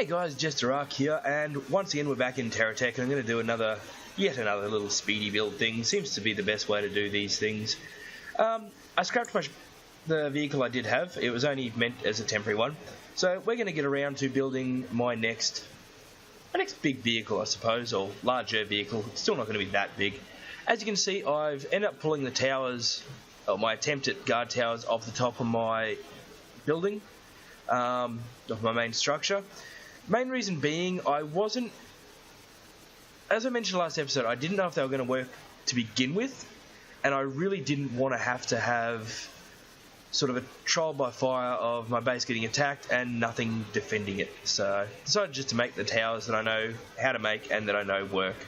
Hey guys, JesterArke here, and once again we're back in TerraTech, and I'm going to do yet another little speedy build thing. Seems to be the best way to do these things. I scrapped the vehicle I did have. It was only meant as a temporary one. So we're going to get around to building my next big vehicle, I suppose, or larger vehicle. It's still not going to be that big. As you can see, I've ended up pulling the towers, or my attempt at guard towers, off the top of my building, of my main structure. Main reason being, as I mentioned last episode, I didn't know if they were going to work to begin with, and I really didn't want to have sort of a trial by fire of my base getting attacked and nothing defending it. So I decided just to make the towers that I know how to make and that I know work.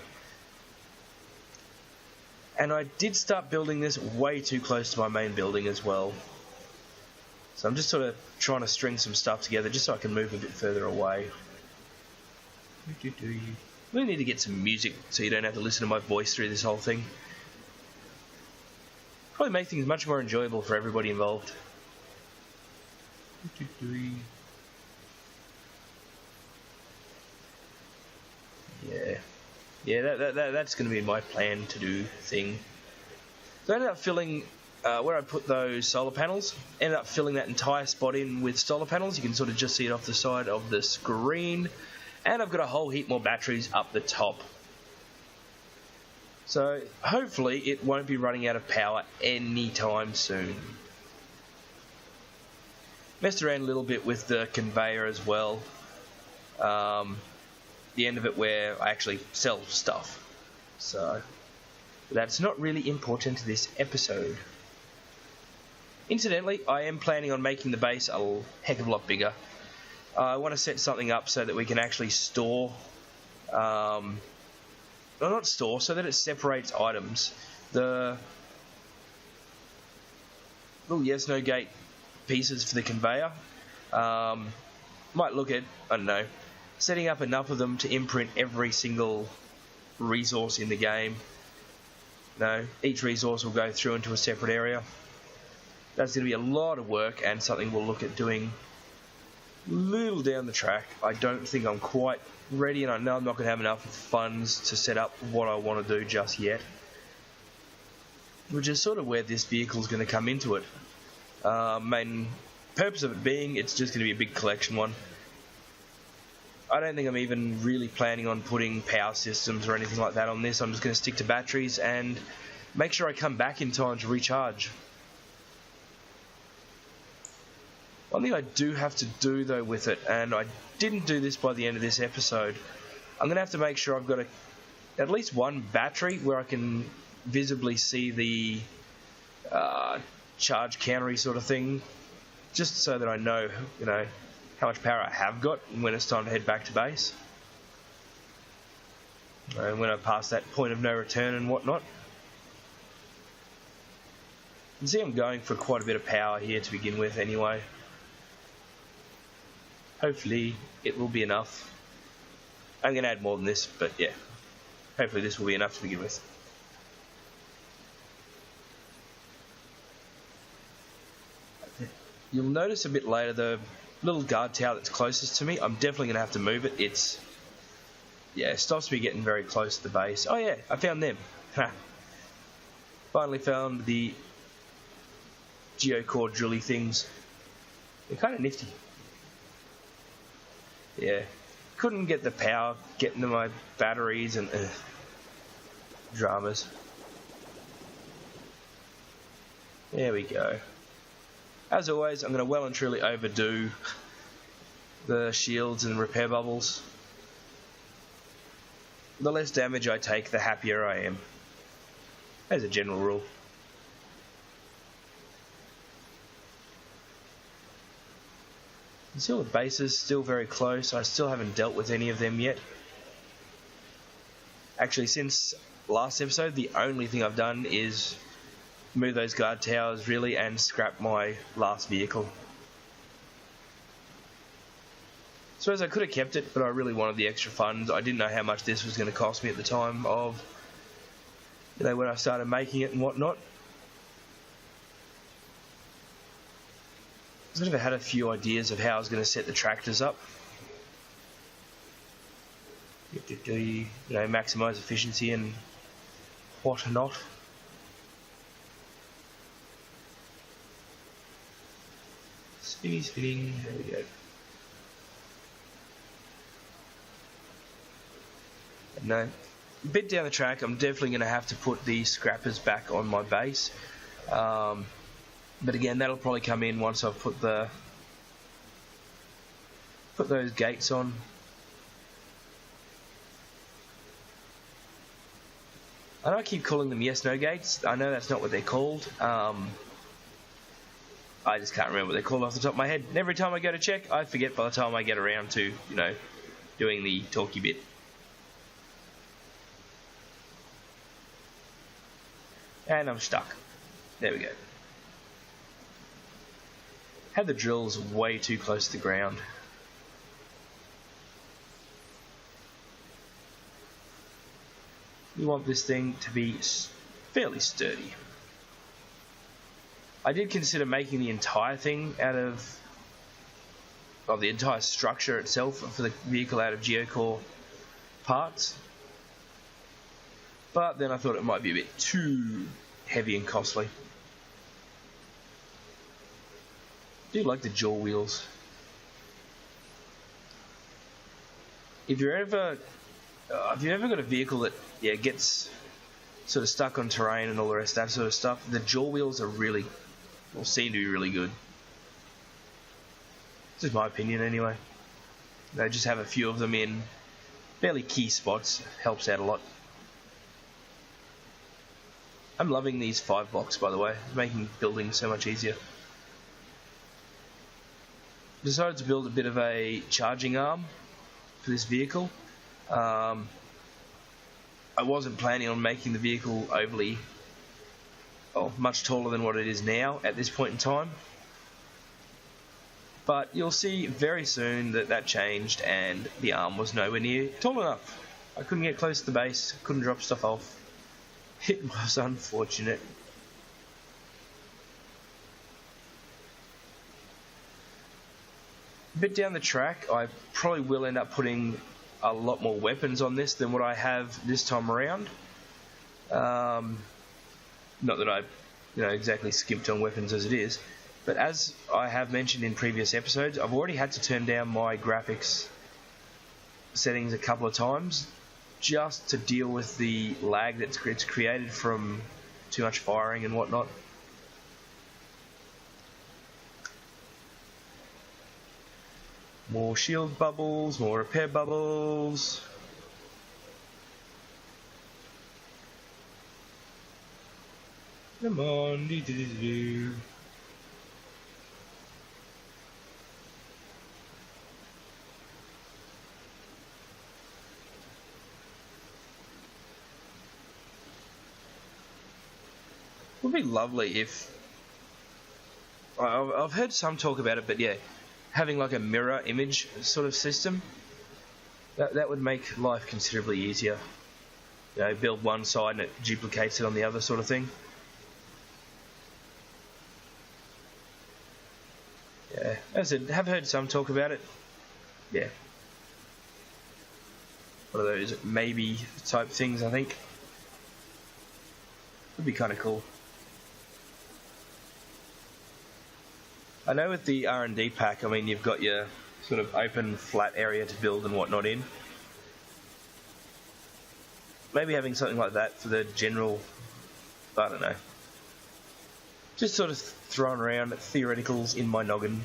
And I did start building this way too close to my main building as well. So I'm just sort of trying to string some stuff together just so I can move a bit further away. We need to get some music so you don't have to listen to my voice through this whole thing. Probably make things much more enjoyable for everybody involved. Yeah, that's going to be my plan to do thing. So I ended up filling where I put those solar panels. Ended up filling that entire spot in with solar panels. You can sort of just see it off the side of the screen. And I've got a whole heap more batteries up the top. So hopefully it won't be running out of power anytime soon. Messed around a little bit with the conveyor as well. The end of it where I actually sell stuff. So that's not really important to this episode. Incidentally, I am planning on making the base a heck of a lot bigger. I want to set something up so that we can actually store, so that it separates items. The little yes no gate pieces for the conveyor, might look at, I don't know, setting up enough of them to imprint every single resource in the game. Each resource will go through into a separate area. That's going to be a lot of work and something we'll look at doing a little down the track. I don't think I'm quite ready, and I know I'm not going to have enough funds to set up what I want to do just yet. Which is sort of where this vehicle is going to come into it. Main purpose of it being, it's just going to be a big collection one. I don't think I'm even really planning on putting power systems or anything like that on this. I'm just going to stick to batteries and make sure I come back in time to recharge. One thing I do have to do though with it, and I didn't do this by the end of this episode, I'm going to have to make sure I've got at least one battery where I can visibly see the charge countery sort of thing, just so that I know, how much power I have got when it's time to head back to base. And when I pass that point of no return and whatnot. You can see I'm going for quite a bit of power here to begin with anyway. Hopefully it will be enough. I'm going to add more than this, but yeah. Hopefully this will be enough to begin with. You'll notice a bit later the little guard tower that's closest to me. I'm definitely going to have to move it. It stops me getting very close to the base. Oh yeah, I found them. Finally found the geocore drilly things. They're kind of nifty. Yeah, couldn't get the power getting to my batteries and dramas. There we go. As always, I'm going to well and truly overdo the shields and repair bubbles. The less damage I take, the happier I am. As a general rule. You see all the bases still very close. I still haven't dealt with any of them yet. Actually, since last episode, the only thing I've done is move those guard towers really and scrap my last vehicle. Suppose I could have kept it, but I really wanted the extra funds. I didn't know how much this was going to cost me at the time of, when I started making it and whatnot. sort of had a few ideas of how I was going to set the tractors up. You know, maximise efficiency and whatnot. Spinning, there we go. No, a bit down the track, I'm definitely going to have to put the scrappers back on my base. But again, that'll probably come in once I've put those gates on. I know I keep calling them yes/no gates. I know that's not what they're called. I just can't remember what they're called off the top of my head. And every time I go to check, I forget by the time I get around to, you know, doing the talky bit. And I'm stuck. There we go. Had the drills way too close to the ground. You want this thing to be fairly sturdy. I did consider making the entire thing out of the entire structure itself for the vehicle out of geocore parts, but then I thought it might be a bit too heavy and costly. I do like the jaw wheels. If you've ever got a vehicle that gets sort of stuck on terrain and all the rest of that sort of stuff, the jaw wheels are seem to be really good. This is my opinion anyway. They just have a few of them in fairly key spots, helps out a lot. I'm loving these 5 blocks, by the way, making building so much easier. Decided to build a bit of a charging arm for this vehicle. I wasn't planning on making the vehicle much taller than what it is now at this point in time. But you'll see very soon that changed and the arm was nowhere near tall enough. I couldn't get close to the base, couldn't drop stuff off. It was unfortunate. A bit down the track, I probably will end up putting a lot more weapons on this than what I have this time around. Not that I, exactly skimped on weapons as it is, but as I have mentioned in previous episodes, I've already had to turn down my graphics settings a couple of times just to deal with the lag that's created from too much firing and whatnot. More shield bubbles, more repair bubbles. Come on, do. It would be lovely if I've heard some talk about it, but yeah, having like a mirror image sort of system that would make life considerably easier. Build one side and it duplicates it on the other, sort of thing. Yeah, as I said, have heard some talk about it. Yeah, one of those maybe type things, I think. Would be kind of cool. I know with the R&D pack, you've got your sort of open, flat area to build and whatnot in. Maybe having something like that for the general, I don't know. Just sort of throwing around theoreticals in my noggin.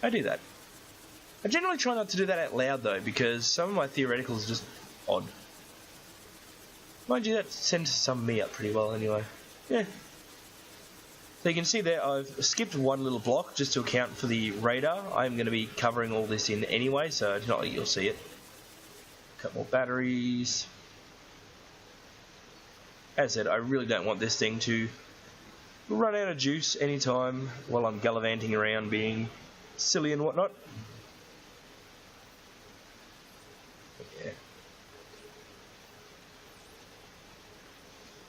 I do that. I generally try not to do that out loud though, because some of my theoreticals are just odd. Mind you, that tends to sum me up pretty well anyway. Yeah. So you can see there, I've skipped one little block just to account for the radar. I'm going to be covering all this in anyway, so it's not like you'll see it. A couple more batteries. As I said, I really don't want this thing to run out of juice anytime while I'm gallivanting around being silly and whatnot. Yeah.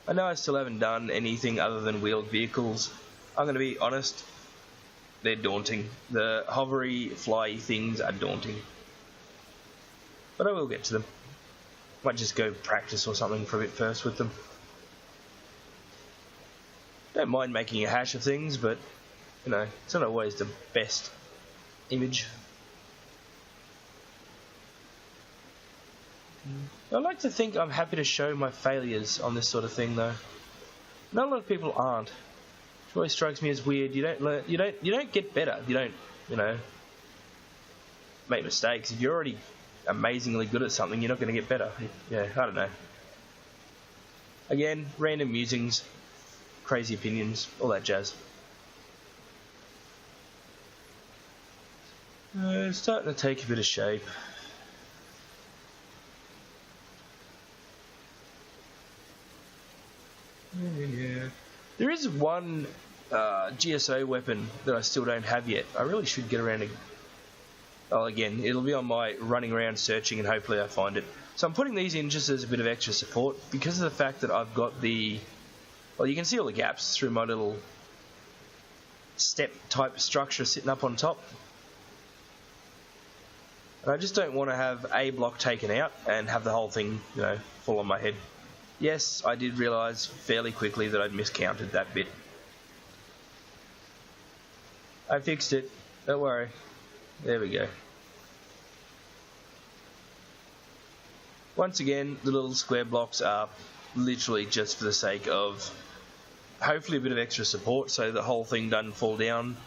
I know I still haven't done anything other than wheeled vehicles. I'm going to be honest, they're daunting. The hovery, fly things are daunting. but I will get to them. Might just go practice or something for a bit first with them. Don't mind making a hash of things, but you know, it's not always the best image. I like to think I'm happy to show my failures on this sort of thing, though. Not a lot of people aren't. It always strikes me as weird. You don't learn. You don't get better. You don't. You know, make mistakes. If you're already amazingly good at something, you're not going to get better. Yeah, I don't know. Again, random musings, crazy opinions, all that jazz. It's starting to take a bit of shape. Yeah. There is one GSO weapon that I still don't have yet. I really should get around to... Oh, again, it'll be on my running around searching and hopefully I find it. So I'm putting these in just as a bit of extra support because of the fact that I've got the... Well, you can see all the gaps through my little step type structure sitting up on top. And I just don't want to have a block taken out and have the whole thing, you know, fall on my head. Yes, I did realise fairly quickly that I'd miscounted that bit. I fixed it, don't worry. There we go. Once again, the little square blocks are literally just for the sake of hopefully a bit of extra support so the whole thing doesn't fall down.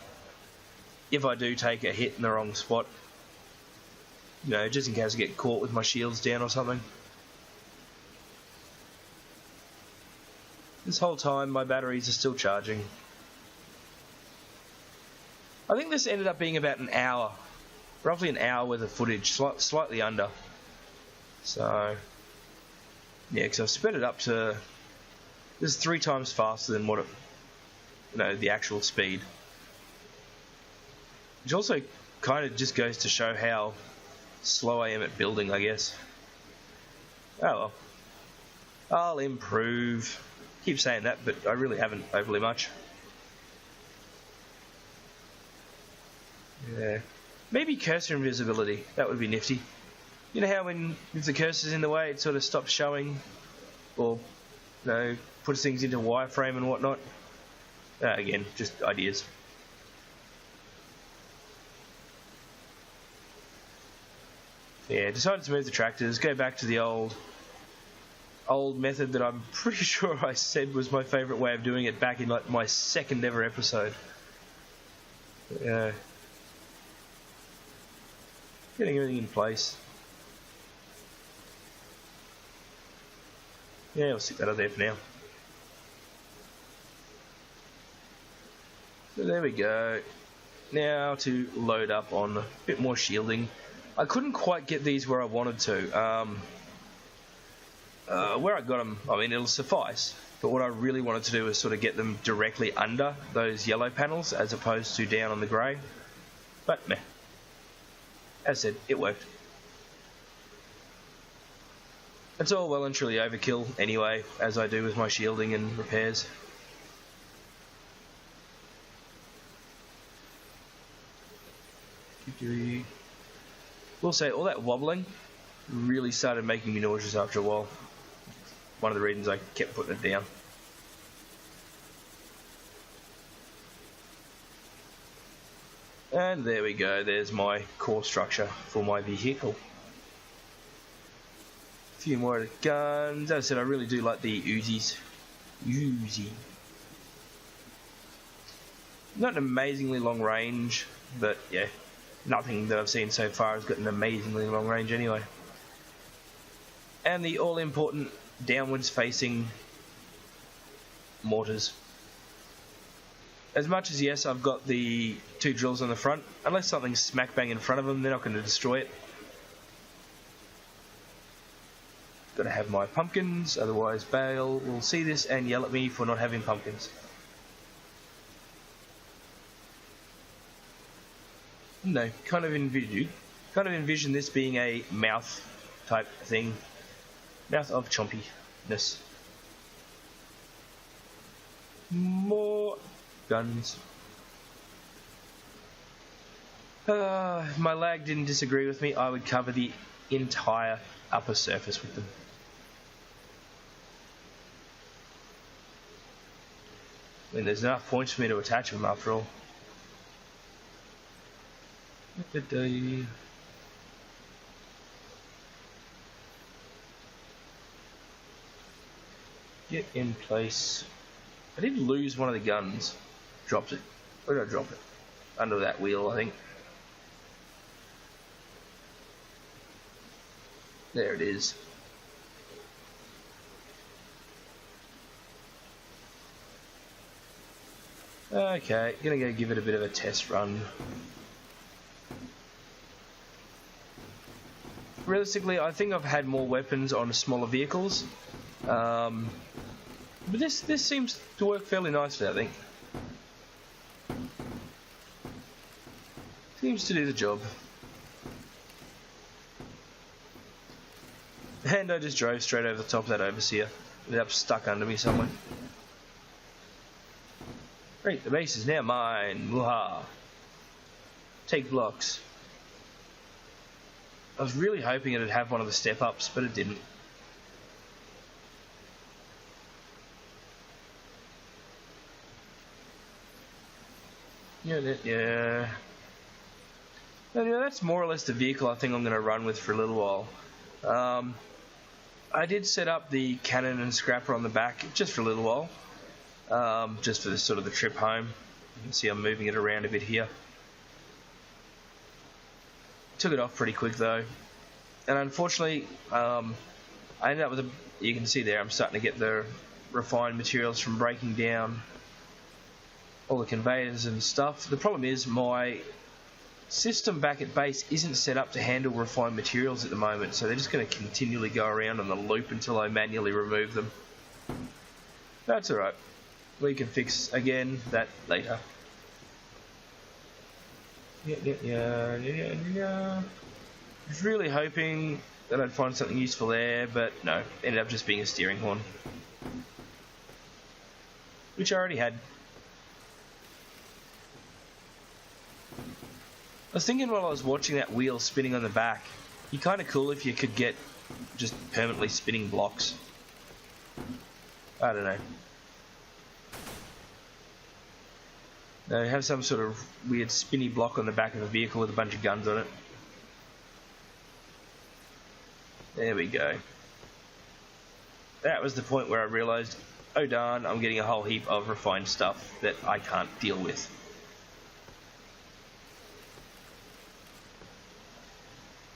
If I do take a hit in the wrong spot, you know, just in case I get caught with my shields down or something. This whole time my batteries are still charging. I think this ended up being about an hour, roughly an hour worth of footage, slightly under. So, yeah, because I've sped it up to, this is 3 times faster than what it, you know, the actual speed. Which also kind of just goes to show how slow I am at building, I guess. Oh well. I'll improve. Keep saying that, but I really haven't overly much. Yeah. Maybe cursor invisibility. That would be nifty. You know how if the cursor's in the way, it sort of stops showing, or you know, puts things into wireframe and whatnot. Again, just ideas. Yeah, decided to move the tractors, go back to the old method that I'm pretty sure I said was my favourite way of doing it back in like my second ever episode. Yeah. Getting everything in place. Yeah, I'll stick that up there for now. So there we go. Now to load up on a bit more shielding. I couldn't quite get these where I wanted to. Where I got them, I mean, it'll suffice. But what I really wanted to do was sort of get them directly under those yellow panels as opposed to down on the grey. But meh. As I said, it worked. It's all well and truly overkill anyway, as I do with my shielding and repairs. Will say, all that wobbling really started making me nauseous after a while. One of the reasons I kept putting it down. And there we go, there's my core structure for my vehicle. A few more of the guns. As I said, I really do like the Uzis. Uzi. Not an amazingly long range, but yeah, nothing that I've seen so far has got an amazingly long range anyway. And the all-important downwards facing mortars. As much as, yes, I've got the 2 drills on the front, unless something's smack bang in front of them, they're not going to destroy it. Got to have my pumpkins, otherwise Bale will see this and yell at me for not having pumpkins. No, kind of envision this being a mouth type thing. Mouth of chompiness. More guns. My lag didn't disagree with me. I would cover the entire upper surface with them. I mean, there's enough points for me to attach them after all. Get in place. I did lose one of the guns. Dropped it. Where did I drop it? Under that wheel, I think. There it is. Okay, gonna go give it a bit of a test run. Realistically, I think I've had more weapons on smaller vehicles, but this seems to work fairly nicely, I think. Seems to do the job. And I just drove straight over the top of that overseer. Ended up stuck under me somewhere. Great, the base is now mine. Wooha. Take blocks. I was really hoping it'd have one of the step-ups, but it didn't. Yeah. Anyway, that's more or less the vehicle I think I'm going to run with for a little while. I did set up the cannon and scrapper on the back just for a little while, just for sort of the trip home. You can see I'm moving it around a bit here. Took it off pretty quick though, and unfortunately I ended up with you can see there I'm starting to get the refined materials from breaking down all the conveyors and stuff. The problem is my system back at base isn't set up to handle refined materials at the moment, so they're just going to continually go around on the loop until I manually remove them. That's alright, we can fix again that later. Yeah. I was really hoping that I'd find something useful there, but no, ended up just being a steering horn, which I already had. I was thinking while I was watching that wheel spinning on the back, it'd be kind of cool if you could get just permanently spinning blocks. I don't know. They have some sort of weird spinny block on the back of a vehicle with a bunch of guns on it. There we go. That was the point where I realised, oh darn, I'm getting a whole heap of refined stuff that I can't deal with.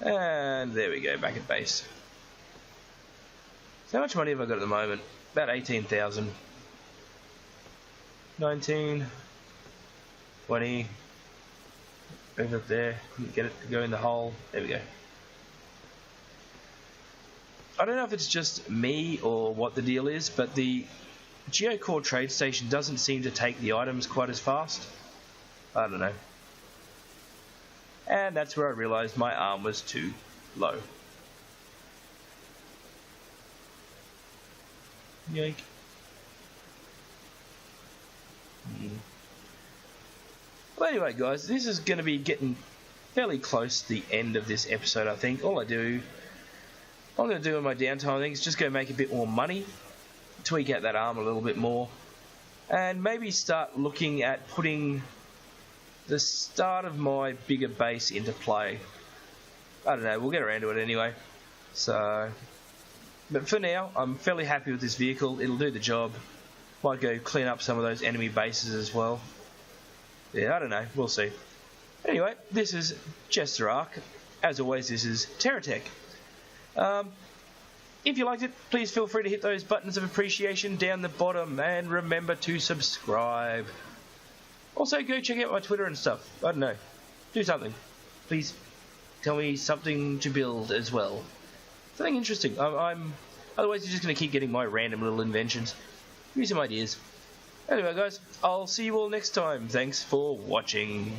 And there we go, back at base. So how much money have I got at the moment? About 18,000. 19. 20. Over up there. Couldn't get it to go in the hole. There we go. I don't know if it's just me or what the deal is, but the Geocore trade station doesn't seem to take the items quite as fast. I don't know. And that's where I realised my arm was too low. Yoink. Well, anyway, guys, this is going to be getting fairly close to the end of this episode, I think. All I'm going to do in my downtime, I think, is just go make a bit more money, tweak out that arm a little bit more, and maybe start looking at putting the start of my bigger base into play. I don't know, we'll get around to it anyway. So, but for now, I'm fairly happy with this vehicle. It'll do the job. Might go clean up some of those enemy bases as well. Yeah, I don't know, we'll see. Anyway, this is JesterArke. As always, this is TerraTech. If you liked it, please feel free to hit those buttons of appreciation down the bottom, and remember to subscribe. Also, go check out my Twitter and stuff. I don't know. Do something. Please tell me something to build as well. Something interesting. Otherwise, you're just going to keep getting my random little inventions. Give me some ideas. Anyway, guys, I'll see you all next time. Thanks for watching.